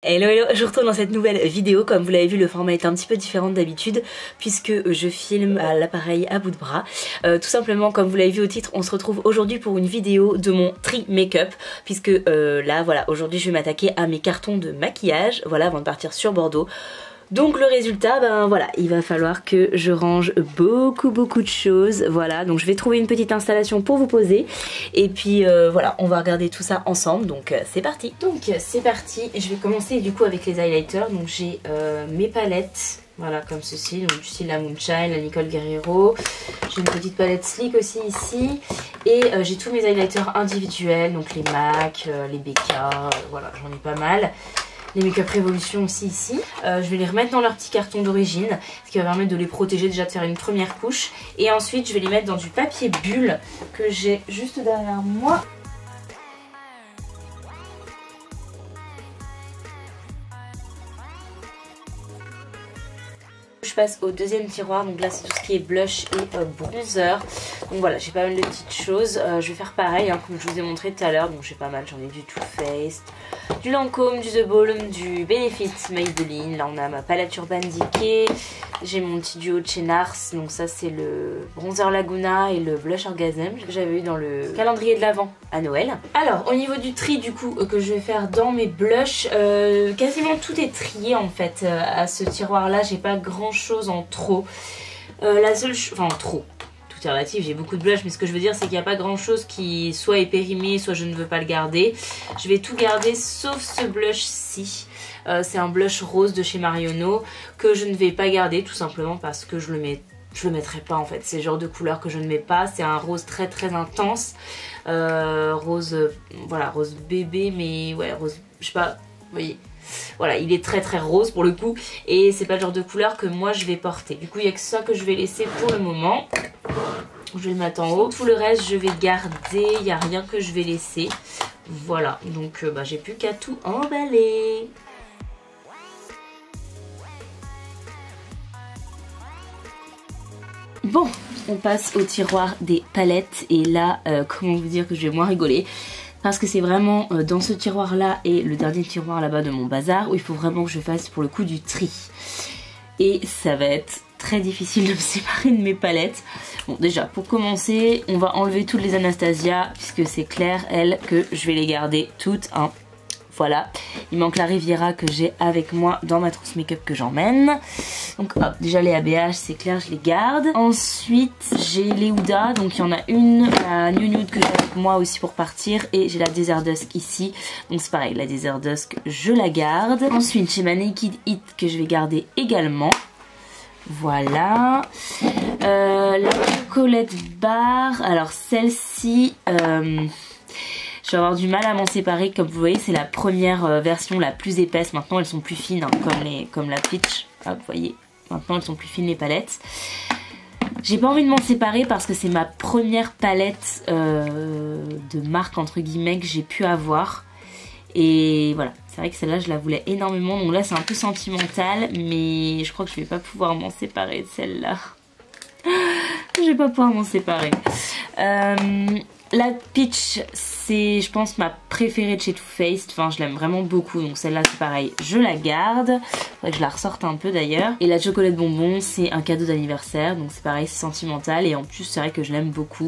Hello hello, je vous retrouve dans cette nouvelle vidéo. Comme vous l'avez vu, le format est un petit peu différent d'habitude puisque je filme à l'appareil à bout de bras. Tout simplement, comme vous l'avez vu au titre, on se retrouve aujourd'hui pour une vidéo de mon tri make-up puisque là voilà, aujourd'hui je vais m'attaquer à mes cartons de maquillage, voilà, avant de partir sur Bordeaux. Donc le résultat, ben voilà, il va falloir que je range beaucoup de choses, voilà, donc je vais trouver une petite installation pour vous poser et puis voilà, on va regarder tout ça ensemble, donc c'est parti. Donc c'est parti, je vais commencer du coup avec les highlighters, donc j'ai mes palettes, voilà comme ceci, donc du style la Moonshine, la Nicole Guerriero, j'ai une petite palette Sleek aussi ici et j'ai tous mes highlighters individuels, donc les MAC, les BK, voilà j'en ai pas mal. Les Make-up Revolution aussi ici. Je vais les remettre dans leur petit carton d'origine, ce qui va permettre de les protéger, déjà de faire une première couche. Et ensuite je vais les mettre dans du papier bulle que j'ai juste derrière moi. Je passe au deuxième tiroir, donc là c'est tout ce qui est blush et bronzer. Donc voilà, j'ai pas mal de petites choses. Je vais faire pareil, hein, comme je vous ai montré tout à l'heure. Donc j'ai pas mal, j'en ai du Too Faced, du Lancôme, du The Balm, du Benefit Maybelline. Là on a ma palette Urban Decay. J'ai mon petit duo de chez Nars, donc ça c'est le bronzer Laguna et le blush Orgasm que j'avais eu dans le calendrier de l'Avent à Noël. Alors au niveau du tri du coup que je vais faire dans mes blushs, quasiment tout est trié en fait à ce tiroir là, j'ai pas grand chose en trop. La seule chose, enfin trop, tout est relatif, j'ai beaucoup de blush, mais ce que je veux dire c'est qu'il n'y a pas grand chose qui soit est périmé, soit je ne veux pas le garder. Je vais tout garder sauf ce blush-ci. C'est un blush rose de chez Marionneau que je ne vais pas garder tout simplement parce que je le mettrai pas en fait. C'est le genre de couleur que je ne mets pas. C'est un rose très intense. Rose, voilà, rose bébé, mais ouais, rose, je sais pas, vous voyez. Voilà, il est très rose pour le coup et c'est pas le genre de couleur que moi je vais porter. Du coup, il n'y a que ça que je vais laisser pour le moment. Je vais le mettre en haut. Tout le reste, je vais garder. Il n'y a rien que je vais laisser. Voilà, donc bah, j'ai plus qu'à tout emballer. Bon, on passe au tiroir des palettes et là, comment vous dire que je vais moins rigoler parce que c'est vraiment dans ce tiroir là et le dernier tiroir là-bas de mon bazar où il faut vraiment que je fasse pour le coup du tri. Et ça va être très difficile de me séparer de mes palettes. Bon déjà, pour commencer, on va enlever toutes les Anastasia puisque c'est clair, elles, que je vais les garder toutes, hein. Voilà, il manque la Riviera que j'ai avec moi dans ma trousse make-up que j'emmène. Donc hop, déjà les ABH, c'est clair, je les garde. Ensuite, j'ai les Huda, donc il y en a une, la New Nude que j'ai avec moi aussi pour partir. Et j'ai la Desert Dusk ici, donc c'est pareil, la Desert Dusk, je la garde. Ensuite, j'ai ma Naked Heat que je vais garder également. Voilà. La Chocolate Bar, alors celle-ci... je vais avoir du mal à m'en séparer, comme vous voyez c'est la première version la plus épaisse, maintenant elles sont plus fines hein, comme la Peach, hop vous voyez, maintenant elles sont plus fines les palettes. J'ai pas envie de m'en séparer parce que c'est ma première palette de marque entre guillemets que j'ai pu avoir. Et voilà, c'est vrai que celle-là je la voulais énormément, donc là c'est un peu sentimental, mais je crois que je vais pas pouvoir m'en séparer de celle-là. Je vais pas pouvoir m'en séparer. La Peach, c'est je pense ma préférée de chez Too Faced, enfin je l'aime vraiment beaucoup, donc celle-là c'est pareil, je la garde. Faudrait que je la ressorte un peu d'ailleurs. Et la chocolate bonbon, c'est un cadeau d'anniversaire, donc c'est pareil, c'est sentimental et en plus c'est vrai que je l'aime beaucoup.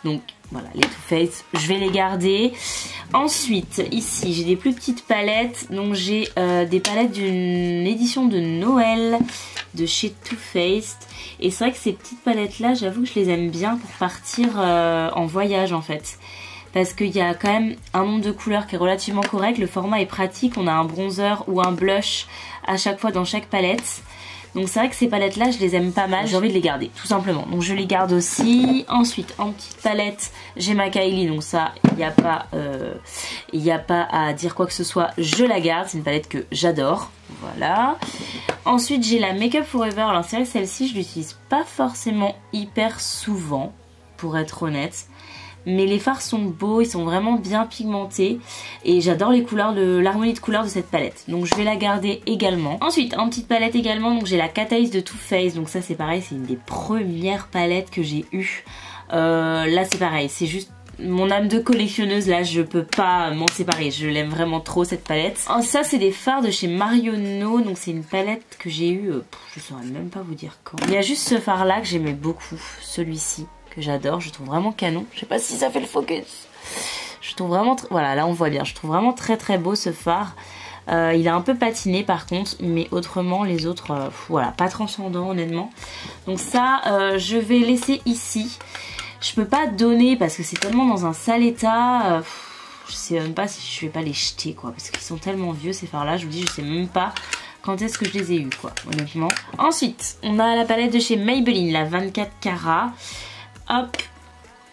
Donc voilà, les Too Faced, je vais les garder. Ensuite, ici j'ai des plus petites palettes, donc j'ai des palettes d'une édition de Noël de chez Too Faced. Et c'est vrai que ces petites palettes là, j'avoue que je les aime bien pour partir en voyage en fait. Parce qu'il y a quand même un nombre de couleurs qui est relativement correct. Le format est pratique, on a un bronzer ou un blush à chaque fois dans chaque palette. Donc c'est vrai que ces palettes là je les aime pas mal, j'ai envie de les garder tout simplement. Donc je les garde aussi. Ensuite en petite palette j'ai ma Kylie, donc ça il n'y a pas à dire quoi que ce soit, je la garde, c'est une palette que j'adore. Voilà. Ensuite j'ai la Make Up Forever, alors c'est vrai que celle-ci je l'utilise pas forcément hyper souvent pour être honnête. Mais les fards sont beaux, ils sont vraiment bien pigmentés et j'adore les couleurs l'harmonie de couleurs de cette palette. Donc je vais la garder également. Ensuite en petite palette également, donc j'ai la Cat Eyes de Too Faced. Donc ça c'est pareil, c'est une des premières palettes que j'ai eues. Là c'est pareil, c'est juste mon âme de collectionneuse là, je peux pas m'en séparer. Je l'aime vraiment trop cette palette. Oh, ça c'est des fards de chez Marionneau. Donc c'est une palette que j'ai eue, je saurais même pas vous dire quand. Il y a juste ce fard là que j'aimais beaucoup, celui-ci que j'adore, je trouve vraiment canon. Je sais pas si ça fait le focus. Je trouve vraiment, voilà là on voit bien, je trouve vraiment très très beau ce fard. Il a un peu patiné par contre, mais autrement les autres, voilà, pas transcendant honnêtement. Donc ça, je vais laisser ici. Je peux pas donner parce que c'est tellement dans un sale état. Je sais même pas si je vais pas les jeter quoi, parce qu'ils sont tellement vieux ces fards là. Je vous dis, je sais même pas quand est-ce que je les ai eus quoi, honnêtement. Ensuite, on a la palette de chez Maybelline, la 24 carats. Hop.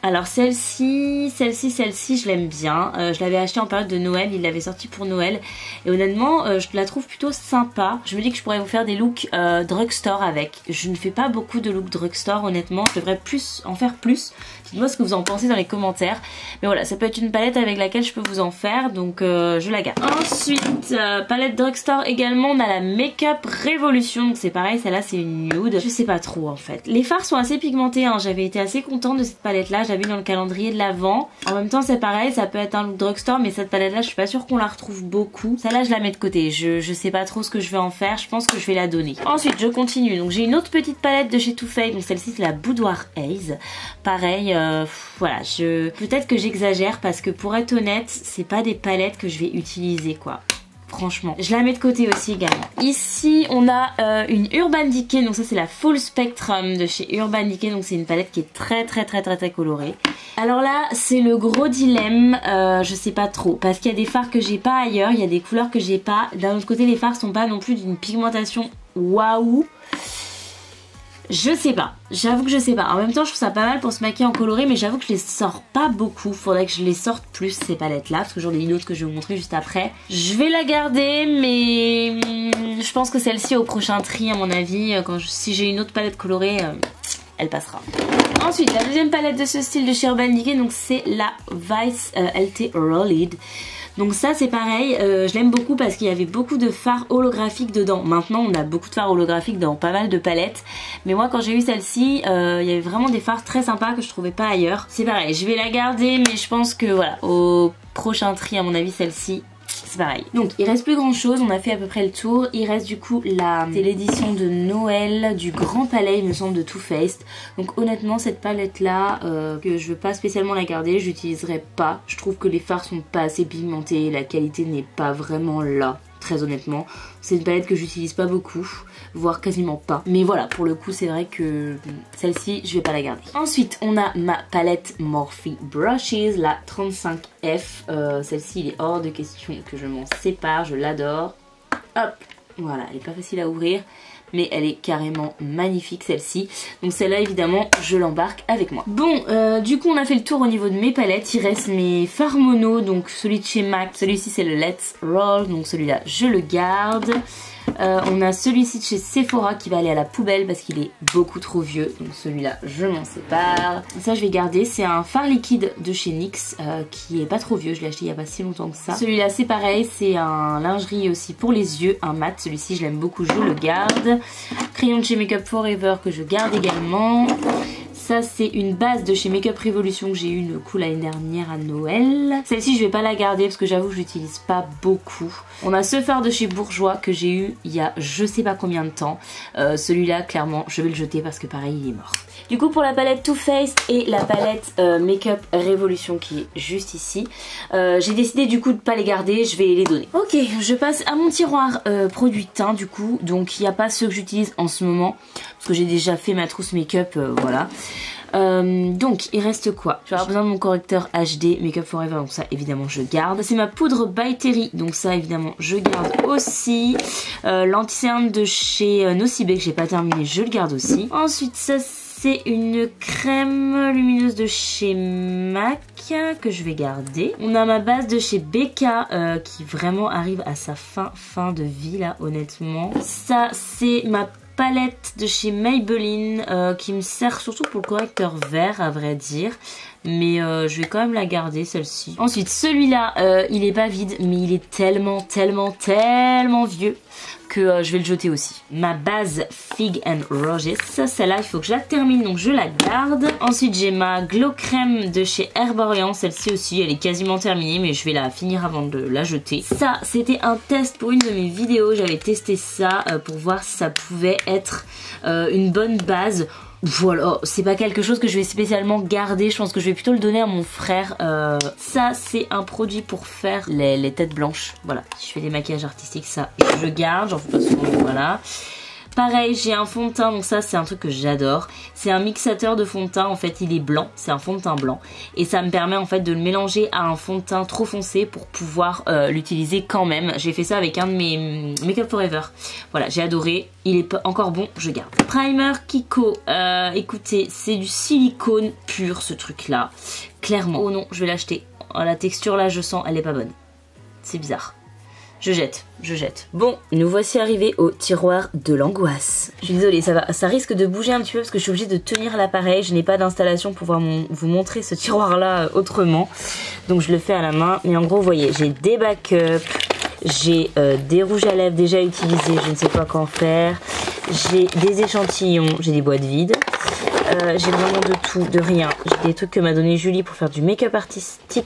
Alors celle-ci, je l'aime bien. Je l'avais achetée en période de Noël, il l'avait sortie pour Noël. Et honnêtement, je la trouve plutôt sympa. Je me dis que je pourrais vous faire des looks drugstore avec. Je ne fais pas beaucoup de looks drugstore honnêtement. Je devrais en faire plus. Dites-moi ce que vous en pensez dans les commentaires. Mais voilà, ça peut être une palette avec laquelle je peux vous en faire. Donc je la garde. Ensuite, palette drugstore également, on a la Makeup Revolution. Donc c'est pareil, celle-là c'est une nude. Je sais pas trop en fait. Les fards sont assez pigmentés, hein. J'avais été assez contente de cette palette-là. J'avais dans le calendrier de l'Avent. En même temps c'est pareil, ça peut être un look drugstore, mais cette palette là je suis pas sûre qu'on la retrouve beaucoup. Celle-là je la mets de côté, je sais pas trop ce que je vais en faire, je pense que je vais la donner. Ensuite je continue, donc j'ai une autre petite palette de chez Too Faced, donc celle-ci c'est la Boudoir Haze. Pareil, voilà, peut-être que j'exagère parce que pour être honnête, c'est pas des palettes que je vais utiliser quoi. Franchement, je la mets de côté aussi également. Ici, on a une Urban Decay. Donc ça, c'est la Full Spectrum de chez Urban Decay. Donc c'est une palette qui est très colorée. Alors là, c'est le gros dilemme. Je sais pas trop. Parce qu'il y a des fards que j'ai pas ailleurs. Il y a des couleurs que j'ai pas. D'un autre côté, les fards sont pas non plus d'une pigmentation waouh. Je sais pas, j'avoue que je sais pas. En même temps je trouve ça pas mal pour se maquiller en coloré, mais j'avoue que je les sors pas beaucoup. Faudrait que je les sorte plus ces palettes là, parce que j'en ai une autre que je vais vous montrer juste après. Je vais la garder, mais je pense que celle-ci au prochain tri à mon avis, si j'ai une autre palette colorée, elle passera. Ensuite, la deuxième palette de ce style de chez Urban Decay, donc c'est la Vice LT Rolled. Donc ça c'est pareil, je l'aime beaucoup parce qu'il y avait beaucoup de fards holographiques dedans. Maintenant on a beaucoup de fards holographiques dans pas mal de palettes. Mais moi quand j'ai eu celle-ci, il y avait vraiment des fards très sympas que je trouvais pas ailleurs. C'est pareil, je vais la garder mais je pense que voilà, au prochain tri à mon avis celle-ci, c'est pareil. Donc il reste plus grand chose, on a fait à peu près le tour. Il reste du coup c'est l'édition de Noël du Grand Palais il me semble de Too Faced. Donc honnêtement cette palette là, que je veux pas spécialement la garder, je l'utiliserai pas. Je trouve que les fards sont pas assez pigmentés, la qualité n'est pas vraiment là. Très honnêtement, c'est une palette que j'utilise pas beaucoup, voire quasiment pas. Mais voilà, pour le coup, c'est vrai que celle-ci, je vais pas la garder. Ensuite, on a ma palette Morphe Brushes, la 35F. Celle-ci, il est hors de question que je m'en sépare, je l'adore. Hop, voilà, elle est pas facile à ouvrir, mais elle est carrément magnifique celle-ci. Donc celle-là évidemment je l'embarque avec moi. Bon du coup on a fait le tour au niveau de mes palettes. Il reste mes fards mono, donc celui de chez MAC, celui-ci c'est le Let's Roll, donc celui-là je le garde. On a celui-ci de chez Sephora qui va aller à la poubelle parce qu'il est beaucoup trop vieux. Donc celui-là je m'en sépare. Ça je vais garder. C'est un fard liquide de chez NYX qui est pas trop vieux. Je l'ai acheté il y a pas si longtemps que ça. Celui-là c'est pareil. C'est un lingerie aussi pour les yeux. Un mat. Celui-ci je l'aime beaucoup. Je le garde. Crayon de chez Makeup Forever que je garde également. Ça c'est une base de chez Makeup Revolution que j'ai eu une coup l'année dernière à Noël. Celle-ci je vais pas la garder parce que j'avoue que je l'utilise pas beaucoup. On a ce fard de chez Bourjois que j'ai eu il y a je sais pas combien de temps. Celui-là clairement je vais le jeter parce que pareil il est mort. Du coup pour la palette Too Faced et la palette Makeup Revolution qui est juste ici, j'ai décidé du coup de pas les garder, je vais les donner. Ok, je passe à mon tiroir produit teint du coup, donc il n'y a pas ceux que j'utilise en ce moment parce que j'ai déjà fait ma trousse make-up, voilà. Donc il reste quoi? Je vais avoir besoin de mon correcteur HD Makeup Forever, donc ça évidemment je garde. C'est ma poudre by Terry, donc ça évidemment je garde aussi. L'anti-cerne de chez Nocibé que j'ai pas terminé, je le garde aussi. Ensuite ça c'est une crème lumineuse de chez MAC que je vais garder. On a ma base de chez Becca qui vraiment arrive à sa fin de vie là honnêtement. Ça c'est ma palette de chez Maybelline qui me sert surtout pour le correcteur vert à vrai dire, mais je vais quand même la garder celle-ci. Ensuite celui-là il est pas vide mais il est tellement vieux que je vais le jeter aussi. Ma base Fig and Roses, celle-là il faut que je la termine donc je la garde. Ensuite j'ai ma Glow Crème de chez Herborian, celle-ci aussi elle est quasiment terminée mais je vais la finir avant de la jeter. Ça c'était un test pour une de mes vidéos, j'avais testé ça pour voir si ça pouvait être une bonne base. Voilà, c'est pas quelque chose que je vais spécialement garder, je pense que je vais plutôt le donner à mon frère. Ça c'est un produit pour faire les têtes blanches, voilà, si je fais des maquillages artistiques ça je garde, j'en fais pas souvent, voilà. Pareil, j'ai un fond de teint, donc ça c'est un truc que j'adore. C'est un mixateur de fond de teint, en fait il est blanc, c'est un fond de teint blanc. Et ça me permet en fait de le mélanger à un fond de teint trop foncé pour pouvoir l'utiliser quand même. J'ai fait ça avec un de mes Make Up Forever. Voilà, j'ai adoré, il est pas encore bon, je garde. Primer Kiko, écoutez, c'est du silicone pur ce truc là, clairement. Oh non, je vais l'acheter. Oh, la texture là je sens, elle est pas bonne. C'est bizarre. Je jette. Bon, nous voici arrivés au tiroir de l'angoisse. Je suis désolée, ça risque de bouger un petit peu parce que je suis obligée de tenir l'appareil. Je n'ai pas d'installation pour pouvoir vous montrer ce tiroir-là autrement. Donc je le fais à la main. Mais en gros, vous voyez, j'ai des backups, j'ai des rouges à lèvres déjà utilisés, je ne sais pas qu'en faire. J'ai des échantillons, j'ai des boîtes vides. J'ai vraiment de tout, de rien. J'ai des trucs que m'a donné Julie pour faire du make-up artistique.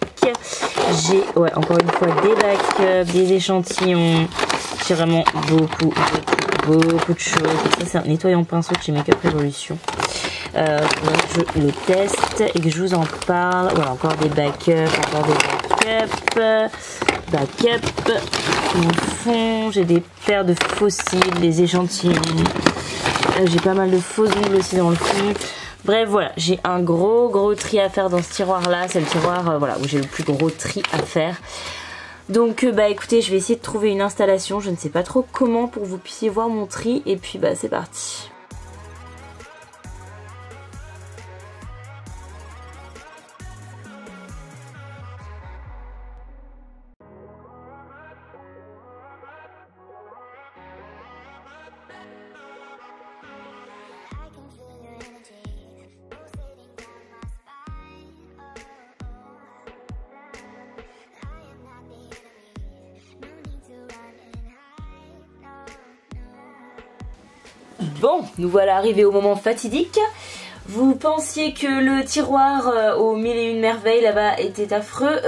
J'ai, ouais, encore une fois, des backups, des échantillons. J'ai vraiment beaucoup de choses. Et ça, c'est un nettoyant pinceau de chez Make-up Revolution. Je le teste et que je vous en parle. Voilà, encore des backups, backup. Au fond, j'ai des paires de fossiles, des échantillons. J'ai pas mal de faux ongles aussi dans le fond. Bref, voilà, j'ai un gros tri à faire dans ce tiroir-là. C'est le tiroir voilà, où j'ai le plus gros tri à faire. Donc, bah écoutez, je vais essayer de trouver une installation. Je ne sais pas trop comment pour que vous puissiez voir mon tri. Et puis, bah c'est parti. Bon, nous voilà arrivés au moment fatidique. Vous pensiez que le tiroir aux 1001 merveilles là-bas était affreux.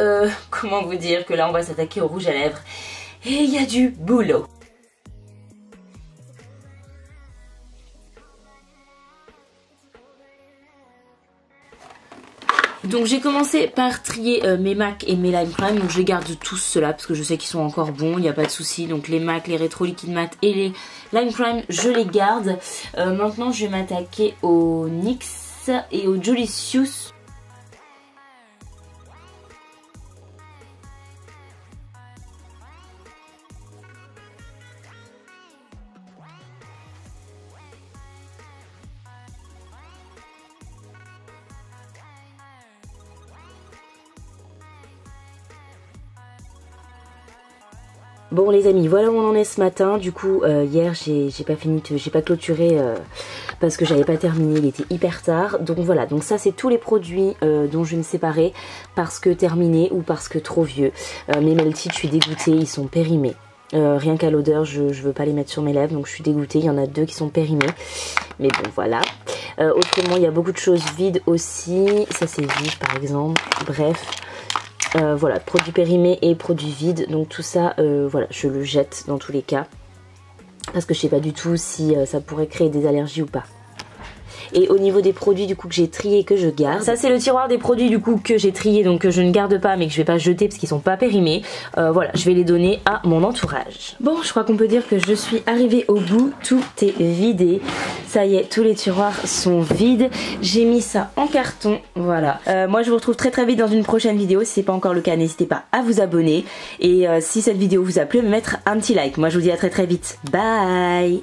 Comment vous dire que là on va s'attaquer au rouge à lèvres. Et il y a du boulot. Donc j'ai commencé par trier mes MAC et mes Lime Crime, donc je les garde tous ceux-là parce que je sais qu'ils sont encore bons, il n'y a pas de souci. Donc les MAC, les Retro Liquid Matte et les Lime Crime, je les garde. Maintenant je vais m'attaquer au NYX et au Jolicious. Bon les amis, voilà où on en est ce matin. Du coup hier j'ai pas clôturé parce que j'avais pas terminé, il était hyper tard. Donc voilà, donc ça c'est tous les produits dont je vais me séparer parce que terminés ou parce que trop vieux. Mes Melted, je suis dégoûtée, ils sont périmés. Rien qu'à l'odeur, je veux pas les mettre sur mes lèvres, donc je suis dégoûtée. Il y en a 2 qui sont périmés, mais bon voilà. Autrement il y a beaucoup de choses vides aussi. Ça c'est vide par exemple, bref. Voilà, produits périmés et produits vides, donc tout ça, voilà, je le jette dans tous les cas parce que je sais pas du tout si ça pourrait créer des allergies ou pas. Et au niveau des produits du coup que j'ai trié, que je garde, ça c'est le tiroir des produits du coup que j'ai trié, donc que je ne garde pas mais que je vais pas jeter parce qu'ils sont pas périmés. Voilà, je vais les donner à mon entourage. Bon, je crois qu'on peut dire que je suis arrivée au bout, tout est vidé. Ça y est, tous les tiroirs sont vides. J'ai mis ça en carton, voilà. Moi je vous retrouve très vite dans une prochaine vidéo. Si c'est pas encore le cas, n'hésitez pas à vous abonner. Et si cette vidéo vous a plu, me mettre un petit like. Moi je vous dis à très vite. Bye.